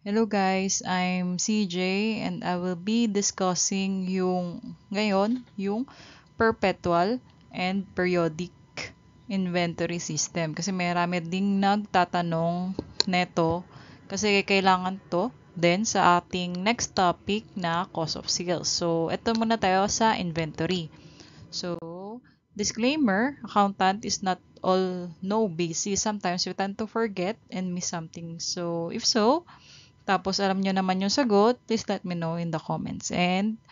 Hello guys, I'm CJ and I will be discussing yung perpetual and periodic inventory system. Kasi may marami ding nagtatanong neto kasi kailangan to then sa ating next topic na cost of sales. So, ito muna tayo sa inventory. So, disclaimer, accountant is not all no busy. Sometimes we tend to forget and miss something. So, if so, tapos alam nyo naman yung sagot, please let me know in the comments. And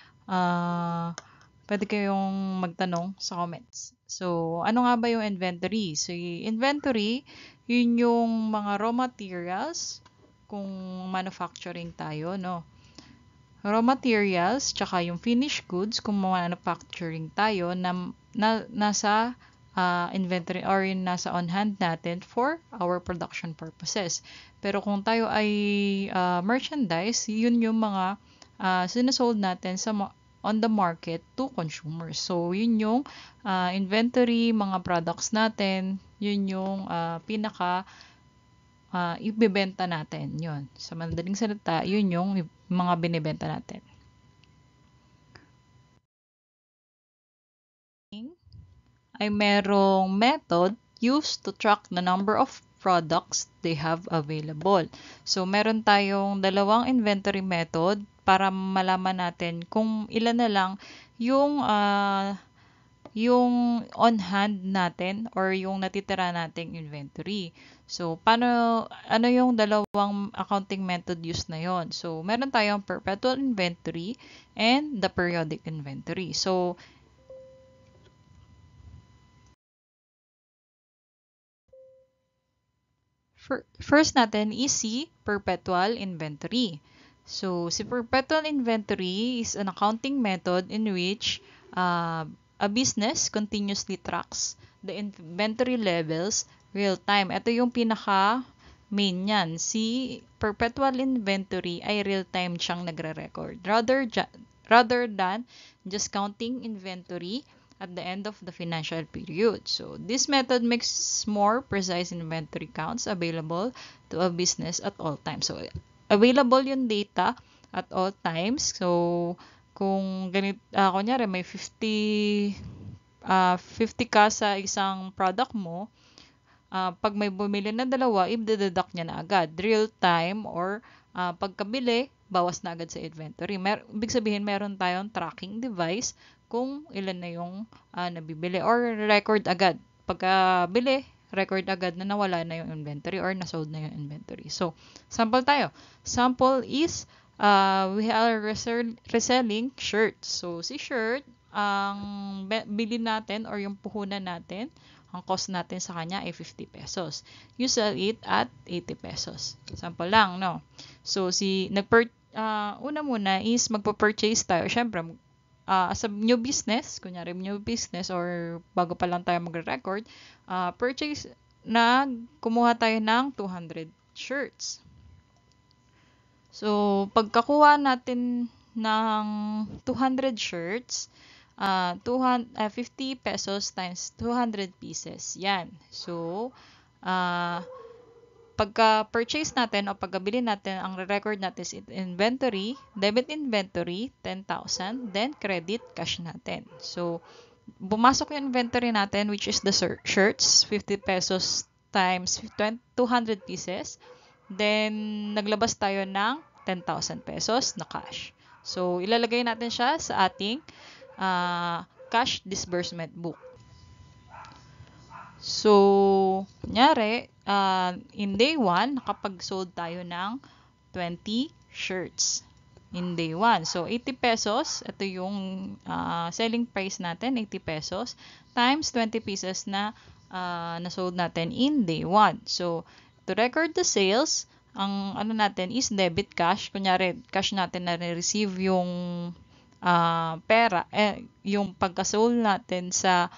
pwede kayong magtanong sa comments. So, ano nga ba yung inventory? So, yung inventory, yun yung mga raw materials kung manufacturing tayo, no? Raw materials, tsaka yung finished goods kung manufacturing tayo nasa inventory or yung nasa on hand natin for our production purposes. Pero kung tayo ay merchandise, yun yung mga sinasold natin on the market to consumers. So, yun yung inventory, mga products natin, yun yung ibebenta natin. Yun. Sa madaling salita, yun yung mga binibenta natin. Ay merong method used to track the number of products they have available. So, meron tayong dalawang inventory method para malaman natin kung ilan na lang yung yung on hand natin or yung natitira nating inventory. So, ano yung dalawang accounting method use na yon? So, meron tayong perpetual inventory and the periodic inventory. So, first natin is si perpetual inventory. So, si perpetual inventory is an accounting method in which a business continuously tracks the inventory levels real time. Ito yung pinaka main yan. Si perpetual inventory ay real time siyang nagre-record. Rather than just counting inventory at the end of the financial period. So, this method makes more precise inventory counts available to a business at all times. So, available yung data at all times. So, kung kunyari may 50 ka sa isang product mo, pag may bumili na dalawa, i-deduct niya na agad. Real time or pagkabili, bawas na agad sa inventory. Ibig sabihin, meron tayong tracking device kung ilan na yung nabibili or record agad. Pagkabili, record agad na nawala na yung inventory or nasold na yung inventory. So, sample tayo. Sample is we are reselling shirts. So, si shirt, ang bili natin or yung puhunan natin, ang cost natin sa kanya ay 50 pesos. You sell it at 80 pesos. Sample lang, no? So, una muna is magpa-purchase tayo. Siyempre, as a new business, kunyari new business or bago pa lang tayo magre-record, kumuha tayo ng 200 shirts. So, pagkakuha natin ng 200 shirts, 50 pesos times 200 pieces. Yan. So, pagka-purchase natin o pagkabili natin, ang record natin is inventory, debit inventory, 10,000, then credit cash natin. So, bumasok yung inventory natin, which is the shirts, 50 pesos times 200 pieces. Then, naglabas tayo ng 10,000 pesos na cash. So, ilalagay natin siya sa ating cash disbursement book. So, kunyari, in day 1, nakapag-sold tayo ng 20 shirts in day 1. So, 80 pesos, ito yung selling price natin, 80 pesos, times 20 pieces na nasold natin in day 1. So, to record the sales, ang ano natin is debit cash. Kunyari, cash natin na receive yung pera, yung pagka-sold natin sa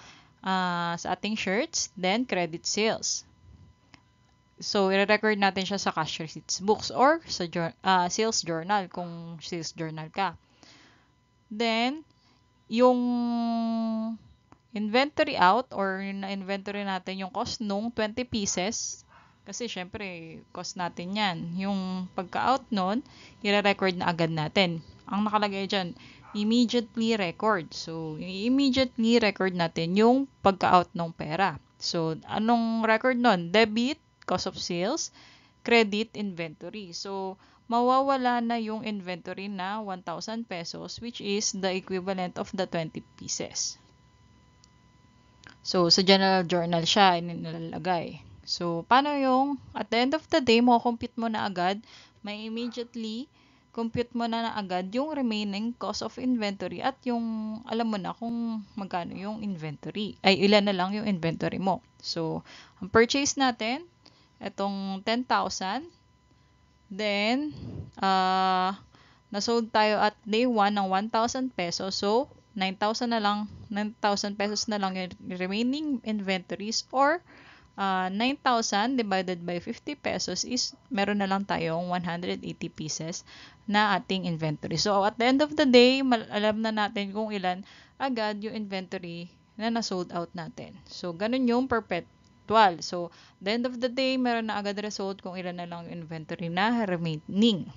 ating shirts, then credit sales. So, i-record natin siya sa cash receipts books or sa sales journal kung sales journal ka. Then, yung inventory out or na inventory natin yung cost nung 20 pieces Kasi syempre, cost natin yan. Yung pagka-out nun, i-record na agad natin. Ang nakalagay dyan, immediately record. So, immediately record natin yung pagka-out ng pera. So, anong record nun? Debit, cost of sales, credit, inventory. So, mawawala na yung inventory na 1,000 pesos, which is the equivalent of the 20 pieces. So, sa general journal siya nilalagay. So, paano yung at the end of the day, compute mo na agad, may immediately compute mo na agad yung remaining cost of inventory at yung alam mo na kung magkano yung inventory. Ay, ilan na lang yung inventory mo. So, ang purchase natin, itong 10,000. Then, nasold tayo at day 1 ng 1,000 pesos. So, 9,000 na lang, 9,000 pesos na lang yung remaining inventories or 9,000 divided by 50 pesos is meron na lang tayong 180 pieces na ating inventory. So, at the end of the day, alam na natin kung ilan agad yung inventory na na-sold out natin. So, ganun yung perpetual. So, the end of the day, meron na agad result kung ilan na lang yung inventory na remaining.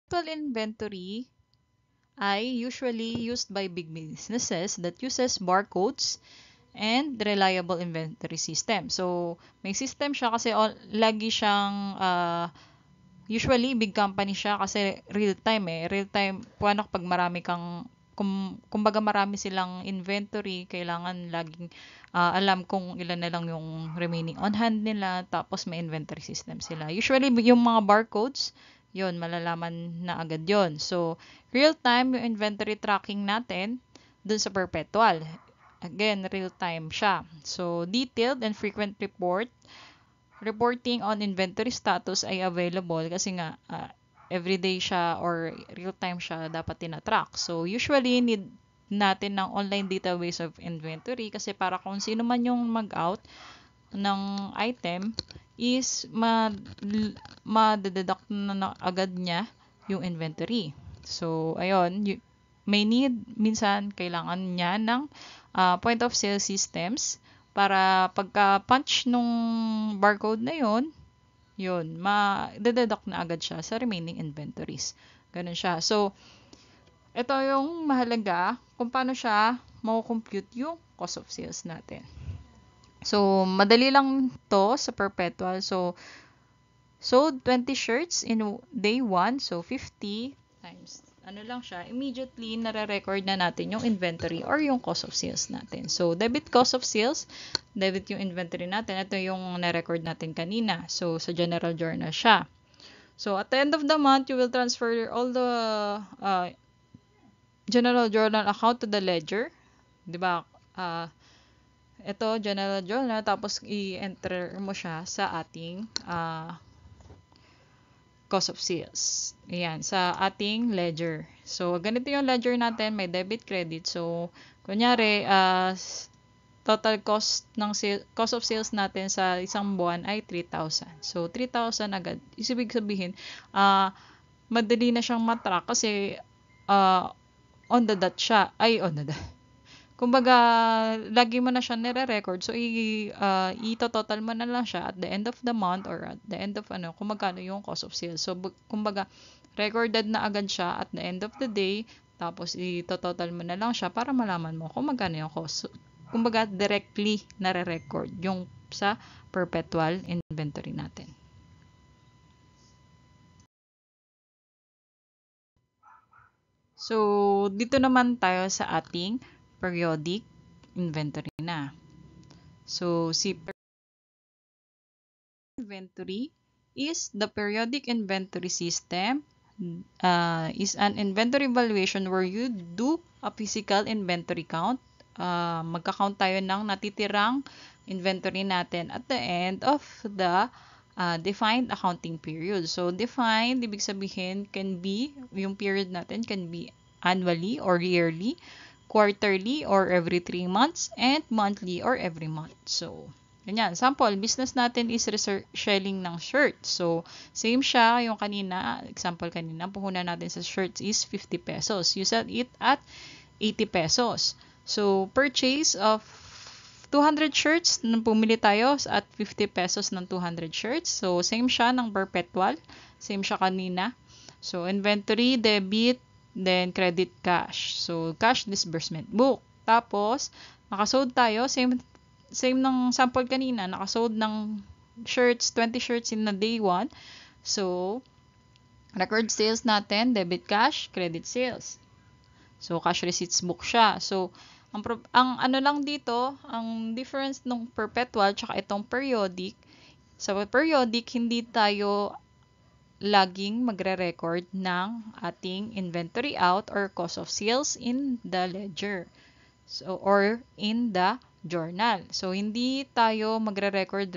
Perpetual inventory ay usually used by big businesses that uses barcodes and reliable inventory system. So, may system siya kasi lagi siyang usually big company siya kasi real time eh. Real time, paano pag marami kang kumbaga marami silang inventory, kailangan laging alam kung ilan na lang yung remaining on hand nila, tapos may inventory system sila. Usually, yung mga barcodes, yun, malalaman na agad yun. So, real time, yung inventory tracking natin, dun sa perpetual. Again, real time siya. So, detailed and frequent reporting on inventory status ay available kasi nga everyday siya or real time siya dapat tinatrack. So, usually need natin ng online database of inventory kasi para kung sino man yung mag-out ng item is ma-deduct na agad niya yung inventory. So, ayun, may need, minsan kailangan niya ng point of sale systems para pagka-punch nung barcode na yun, ma-deduct na agad siya sa remaining inventories. Ganun siya. So, ito yung mahalaga kung paano siya mako-compute yung cost of sales natin. So, madali lang to sa perpetual. So, sold 20 shirts in day 1. So, 50 times ano lang siya, immediately nare-record na natin yung inventory or yung cost of sales natin. So, debit cost of sales, debit yung inventory natin. Ito yung na-record natin kanina. So, sa general journal siya. So, at the end of the month, you will transfer all the general journal account to the ledger. Diba? Ito, general journal, tapos i-enter mo siya sa ating cost of sales. Ayan, sa ating ledger. So, ganito yung ledger natin, may debit, credit. So, kunyari, total cost ng cost of sales natin sa isang buwan ay 3,000. So, 3,000 agad. Ibig sabihin, madali na siyang matrack kasi on the dot siya. Ay, on the dot. Kumbaga, lagi mo na siya nire-record. So, ito-total mo na lang siya at the end of the month or at the end of kung magkano yung cost of sales. So, kumbaga, recorded na agad siya at the end of the day. Tapos, ito-total mo na lang siya para malaman mo kung magkano yung cost. Kumbaga, directly nare-record yung sa perpetual inventory natin. So, dito naman tayo sa ating periodic inventory na. So, si inventory is the periodic inventory system is an inventory valuation where you do a physical inventory count. Magka-count tayo ng natitirang inventory natin at the end of the defined accounting period. So, defined, ibig sabihin, yung period natin can be annually or yearly, quarterly or every 3 months, and monthly or every month. So, ganyan. Sample, business natin is reselling ng shirts. So, same siya yung kanina, example kanina, puhunan natin sa shirts is 50 pesos. You sell it at 80 pesos. So, purchase of 200 shirts, nung pumili tayo at 50 pesos ng 200 shirts. So, same siya ng perpetual. Same siya kanina. So, inventory, debit, then credit cash. So, cash disbursement book. Tapos, nakasold tayo. Same ng sample kanina. Nakasold ng shirts, 20 shirts in a day 1. So, record sales natin, debit cash, credit sales. So, cash receipts book siya. So, ang ano lang dito, ang difference ng perpetual tsaka itong periodic, sa periodic, hindi tayo laging magre-record ng ating inventory out or cost of sales in the ledger. So, or in the journal. So, hindi tayo magre-record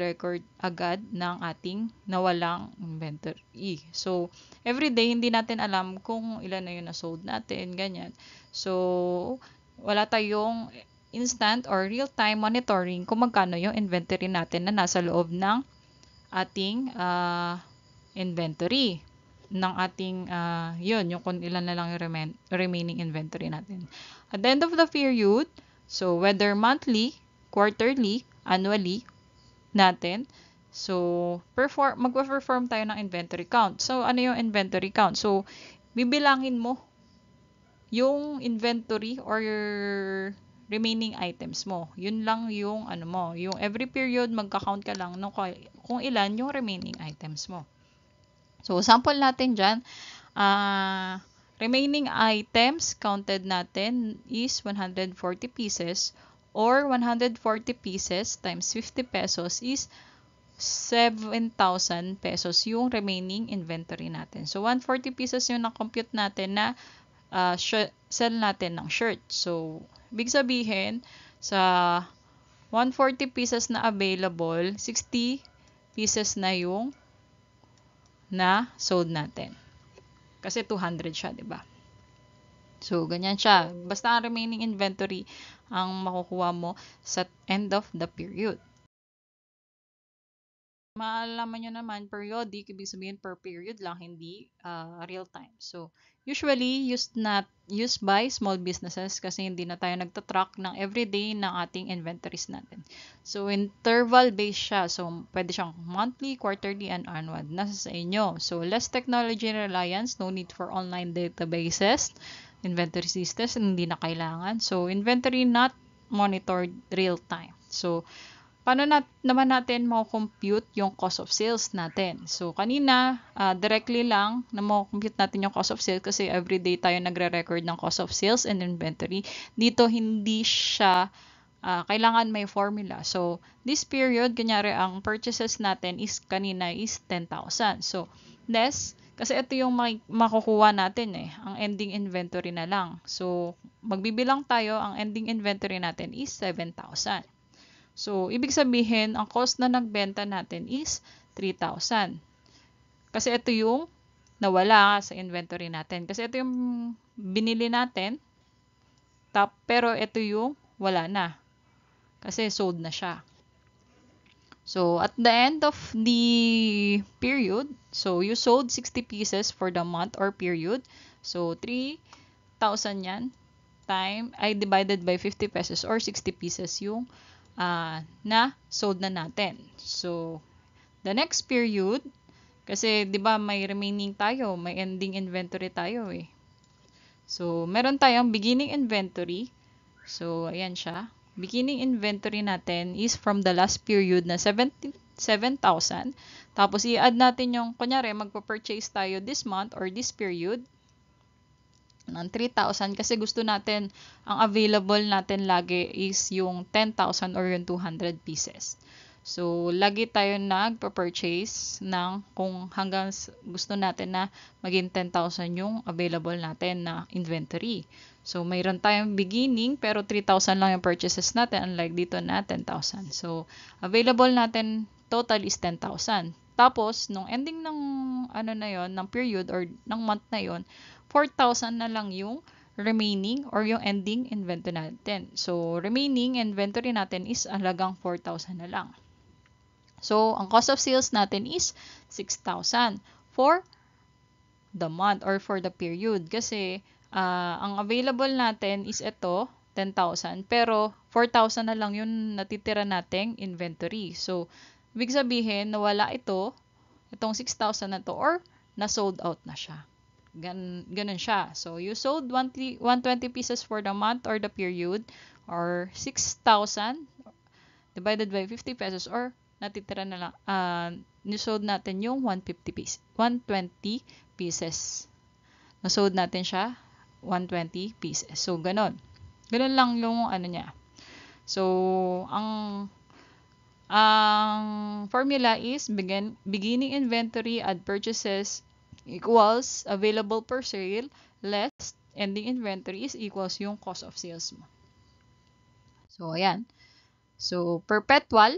agad ng ating nawalang inventory. So, everyday, hindi natin alam kung ilan na yung na-sold natin, ganyan. So, wala tayong instant or real-time monitoring kung magkano yung inventory natin na nasa loob ng ating inventory. Ng ating, yun, yung kung ilan na lang yung remaining inventory natin. At the end of the period, so whether monthly, quarterly, annually natin, so magpa-perform tayo ng inventory count. So, ano yung inventory count? So, bibilangin mo yung inventory or your remaining items mo. Yun lang yung ano mo. Yung every period, magka-count ka lang nung kung ilan yung remaining items mo. So, sample natin dyan. Remaining items counted natin is 140 pieces or 140 pieces times 50 pesos is 7,000 pesos yung remaining inventory natin. So, 140 pieces yung na-compute natin na sell natin ng shirt. So, ibig sabihin, sa 140 pieces na available, 60 pieces na yung na sold natin. Kasi 200 siya, 'di ba? So, ganyan siya. Basta ang remaining inventory ang makukuha mo sa end of the period. Maalaman nyo naman, periodic, ibig sabihin per period lang, hindi real time. So, usually, used by small businesses kasi hindi na tayo nagtatrack ng everyday ng ating inventories natin. So, interval-based siya. So, pwede siyang monthly, quarterly, and annual. Nasa sa inyo. So, less technology reliance, no need for online databases, inventory systems, hindi na kailangan. So, inventory not monitored real time. So, paano naman natin mo-compute yung cost of sales natin? So, kanina, directly lang na mo-compute natin yung cost of sales kasi everyday tayo nagre-record ng cost of sales and inventory. Dito, hindi siya kailangan may formula. So, this period, kunyari, ang purchases natin is kanina is 10,000. So, less, kasi ito yung makukuha natin ang ending inventory na lang. So, magbibilang tayo, ang ending inventory natin is 7,000. So, ibig sabihin, ang cost na nagbenta natin is 3,000. Kasi ito yung nawala sa inventory natin. Kasi ito yung binili natin, pero ito yung wala na. Kasi sold na siya. So, at the end of the period, so you sold 60 pieces for the month or period. So, 3,000 yan divided by 50 pesos or 60 pieces yung na sold na natin. So, the next period, kasi 'di ba may remaining tayo, may ending inventory tayo eh. So, meron tayong beginning inventory. So, ayan siya. Beginning inventory natin is from the last period na 7,000. Tapos, i-add natin yung, kunyari, magpa-purchase tayo this month or this period ng 3,000 kasi gusto natin, ang available natin lagi is yung 10,000 or yung 200 pieces. So, lagi tayo nagpa-purchase ng kung hanggang gusto natin na maging 10,000 yung available natin na inventory. So, mayroon tayong beginning pero 3,000 lang yung purchases natin unlike dito na 10,000. So, available natin total is 10,000. Tapos, nung ending ng ano na yon, ng period or ng month na yon, 4,000 na lang yung remaining or yung ending inventory natin. So, remaining inventory natin is halagang 4,000 na lang. So, ang cost of sales natin is 6,000 for the month or for the period. Kasi, ang available natin is ito, 10,000. Pero 4,000 na lang yung natitira nating inventory. So, ibig sabihin, nawala itong 6,000 na to, or na-sold out na siya. Ganun siya. So, you sold 120 pieces for the month or the period, or 6,000 divided by 50 pesos, or natitira na lang, nisold natin yung 120 pieces. Nasold natin siya 120 pieces. So, ganun. Ganun lang yung ano niya. So, ang formula is beginning inventory add purchases equals available per sale less ending inventory is equals yung cost of sales mo. So, ayan. So, perpetual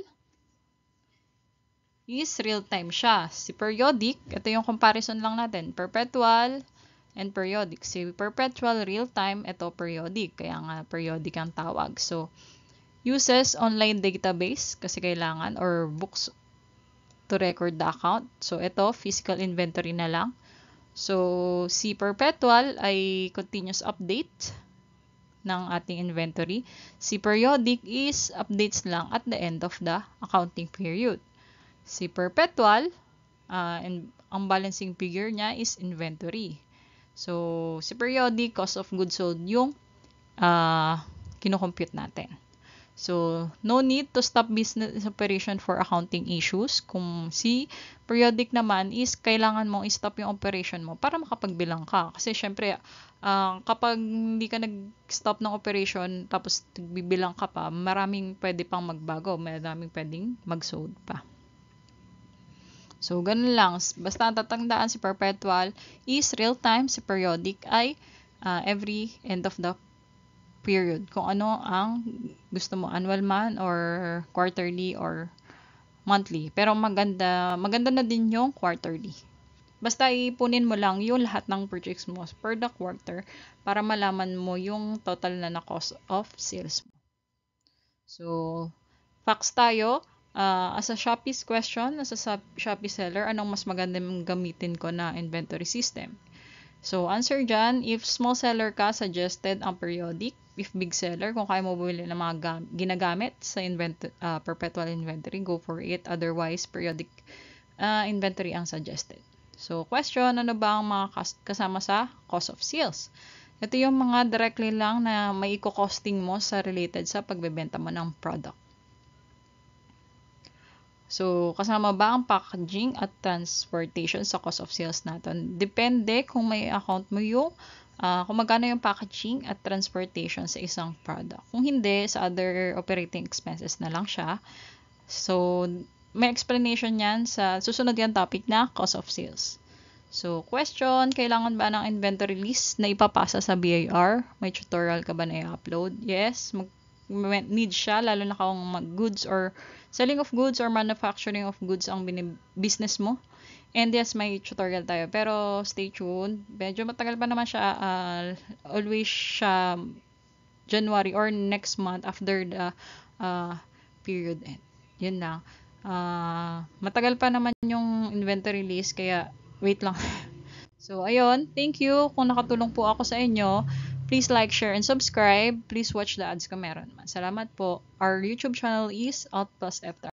is real-time siya. Si periodic, ito yung comparison lang natin. Perpetual and periodic. Si perpetual, real-time, ito periodic. Kaya nga periodic ang tawag. So, uses online database kasi kailangan, or books to record the account. So, ito, physical inventory na lang. So, si perpetual ay continuous update ng ating inventory. Si periodic is updates lang at the end of the accounting period. Si perpetual, ang balancing figure niya is inventory. So, si periodic, cost of goods sold yung kinocompute natin. So, no need to stop business operation for accounting issues. Kung si periodic naman is kailangan mong i-stop yung operation mo para makapagbilang ka. Kasi syempre, kapag hindi ka nag-stop ng operation tapos bibilang ka pa, maraming pwede pang magbago. Maraming pwedeng mag-sold pa. So, ganun lang. Basta tatandaan si perpetual is real-time, si periodic ay every end of the period. Kung ano ang gusto mo, annual man or quarterly or monthly. Pero maganda na din yung quarterly. Basta ipunin mo lang yung lahat ng purchase mo per the quarter para malaman mo yung total na cost of sales mo. So, facts tayo. As a Shopee's question, as a Shopee seller, anong mas magandang gamitin ko na inventory system? So, answer dyan, if small seller ka, suggested ang periodic. If big seller, kung kaya mo bumili ng mga ginagamit sa perpetual inventory, go for it. Otherwise, periodic inventory ang suggested. So, question, ano ba ang mga kasama sa cost of sales? Ito yung mga directly lang na may costing mo sa related sa pagbebenta mo ng product. So, kasama ba ang packaging at transportation sa cost of sales natin? Depende kung may account mo yung kung magkano yung packaging at transportation sa isang product. Kung hindi, sa other operating expenses na lang siya. So, may explanation yan sa susunod yung topic na cost of sales. So, question, kailangan ba ng inventory list na ipapasa sa BIR? May tutorial ka ba na i-upload? Yes, need siya, lalo na kung mag-goods or selling of goods or manufacturing of goods ang business mo. And yes, may tutorial tayo. Pero stay tuned. Medyo matagal pa naman siya. Always siya January or next month after the period end. Yun lang. Matagal pa naman yung inventory list, kaya wait lang. So, ayun. Thank you. Kung nakatulong po ako sa inyo, please like, share, and subscribe. Please watch the ads kung meron man. Salamat po. Our YouTube channel is Alt Plus F.